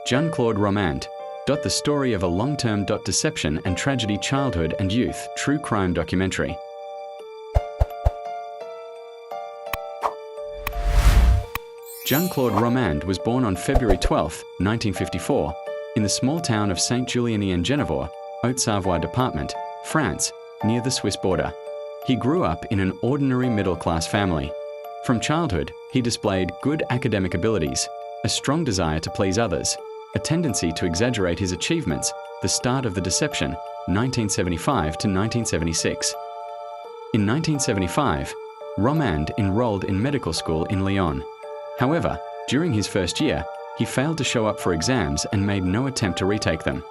Jean-Claude Romand. The story of a long-term deception and tragedy, childhood and youth, true crime documentary. Jean-Claude Romand was born on February 12, 1954, in the small town of Saint-Julien-en-Genevois, Haute-Savoie Department, France, near the Swiss border. He grew up in an ordinary middle-class family. From childhood, he displayed good academic abilities, a strong desire to please others, a tendency to exaggerate his achievements, the start of the deception, 1975 to 1976. In 1975, Romand enrolled in medical school in Lyon. However, during his first year, he failed to show up for exams and made no attempt to retake them.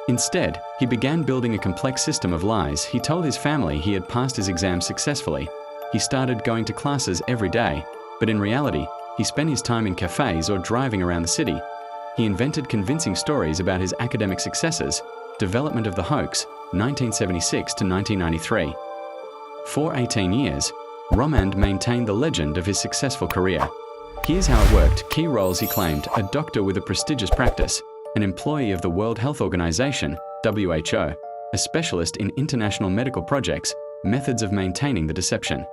Instead, he began building a complex system of lies. He told his family he had passed his exams successfully. He started going to classes every day, but in reality, he spent his time in cafes or driving around the city. He invented convincing stories about his academic successes, development of the hoax, 1976 to 1993. For 18 years, Romand maintained the legend of his successful career. Here's how it worked. Key roles he claimed: a doctor with a prestigious practice, an employee of the World Health Organization, WHO, a specialist in international medical projects, methods of maintaining the deception.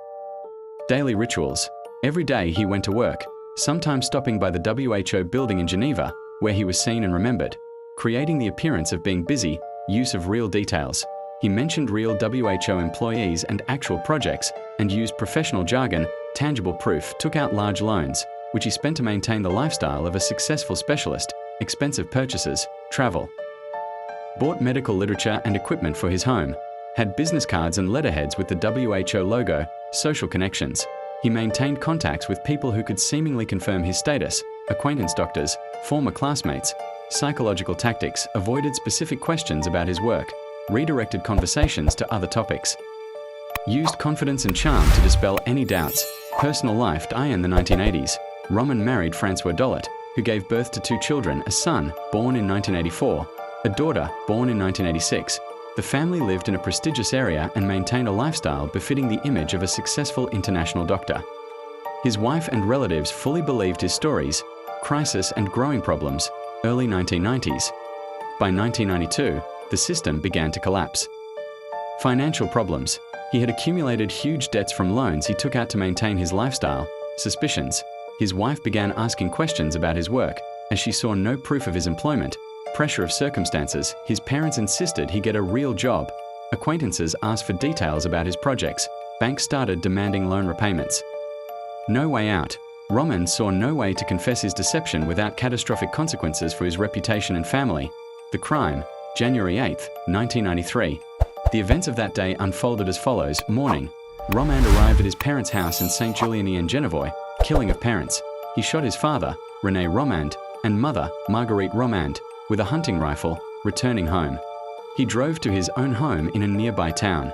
Daily rituals. Every day he went to work, sometimes stopping by the WHO building in Geneva, where he was seen and remembered, creating the appearance of being busy, use of real details. He mentioned real WHO employees and actual projects, and used professional jargon, tangible proof, took out large loans, which he spent to maintain the lifestyle of a successful specialist, expensive purchases, travel. Bought medical literature and equipment for his home, had business cards and letterheads with the WHO logo, social connections. He maintained contacts with people who could seemingly confirm his status, acquaintance doctors, former classmates, psychological tactics, avoided specific questions about his work, redirected conversations to other topics. Used confidence and charm to dispel any doubts. Personal life. In the 1980s, Romand married Françoise Dollet, who gave birth to 2 children, a son, born in 1984, a daughter, born in 1986. The family lived in a prestigious area and maintained a lifestyle befitting the image of a successful international doctor. His wife and relatives fully believed his stories. Crisis and growing problems. Early 1990s. By 1992, the system began to collapse. Financial problems. He had accumulated huge debts from loans he took out to maintain his lifestyle. Suspicions. His wife began asking questions about his work, as she saw no proof of his employment. Pressure of circumstances. His parents insisted he get a real job. Acquaintances asked for details about his projects. Banks started demanding loan repayments. No way out. Romand saw no way to confess his deception without catastrophic consequences for his reputation and family. The crime. January 8, 1993. The events of that day unfolded as follows. Morning. Romand arrived at his parents' house in Saint-Julien-en-Genevois. Killing of parents. He shot his father, René Romand, and mother, Marguerite Romand, with a hunting rifle, returning home. He drove to his own home in a nearby town.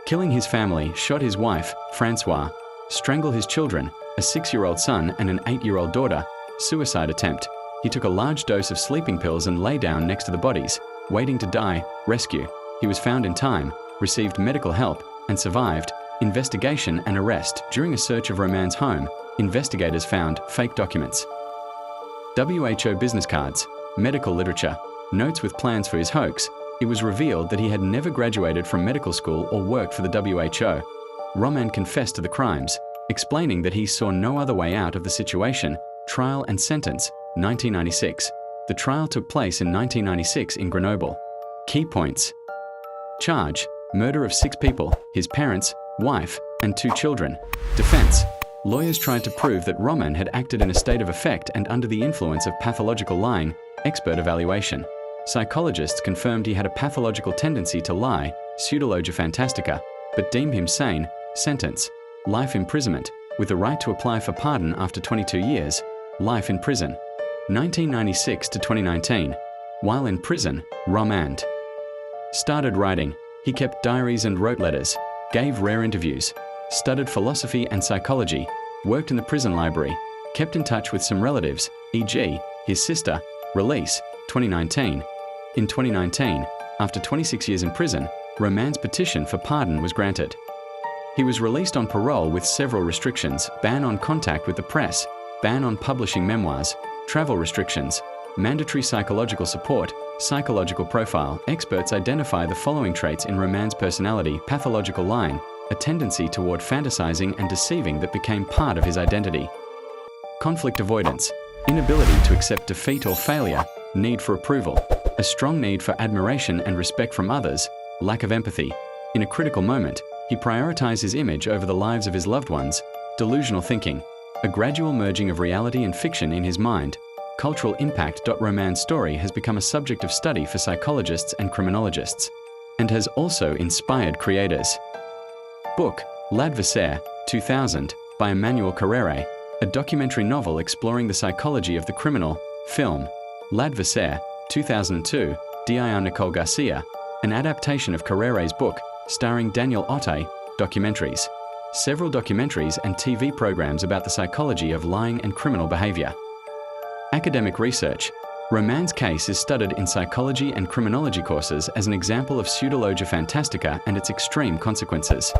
Killing his family, shot his wife, Françoise, strangled his children, a 6-year-old son and an 8-year-old daughter. Suicide attempt. He took a large dose of sleeping pills and lay down next to the bodies, waiting to die. Rescue. He was found in time, received medical help, and survived. Investigation and arrest. During a search of Romand's home, investigators found fake documents, WHO business cards, medical literature, notes with plans for his hoax. It was revealed that he had never graduated from medical school or worked for the WHO. Romand confessed to the crimes, explaining that he saw no other way out of the situation. Trial and sentence, 1996. The trial took place in 1996 in Grenoble. Key points. Charge: murder of 6 people, his parents, wife, and 2 children. Defense: lawyers tried to prove that Romand had acted in a state of affect and under the influence of pathological lying. Expert evaluation. Psychologists confirmed he had a pathological tendency to lie, pseudologia fantastica, but deemed him sane. Sentence: life imprisonment, with the right to apply for pardon after 22 years. Life in prison. 1996 to 2019. While in prison, Romand started writing. He kept diaries and wrote letters, gave rare interviews, studied philosophy and psychology, worked in the prison library, kept in touch with some relatives, e.g., his sister. Release, 2019. In 2019, after 26 years in prison, Romand's petition for pardon was granted. He was released on parole with several restrictions: ban on contact with the press, ban on publishing memoirs, travel restrictions, Mandatory psychological support, psychological profile. Experts identify the following traits in Roman's personality: pathological lying, a tendency toward fantasizing and deceiving that became part of his identity. Conflict avoidance, inability to accept defeat or failure, need for approval, a strong need for admiration and respect from others, lack of empathy. In a critical moment, he prioritizes his image over the lives of his loved ones. Delusional thinking, a gradual merging of reality and fiction in his mind. Cultural impact. Roman's story has become a subject of study for psychologists and criminologists, and has also inspired creators. Book, L'Adversaire, 2000, by Emmanuel Carrere, a documentary novel exploring the psychology of the criminal. Film, L'Adversaire, 2002, Dir Nicole Garcia, an adaptation of Carrere's book, starring Daniel Otte. Documentaries. Several documentaries and TV programs about the psychology of lying and criminal behavior. Academic research. Roman's case is studied in psychology and criminology courses as an example of pseudologia fantastica and its extreme consequences.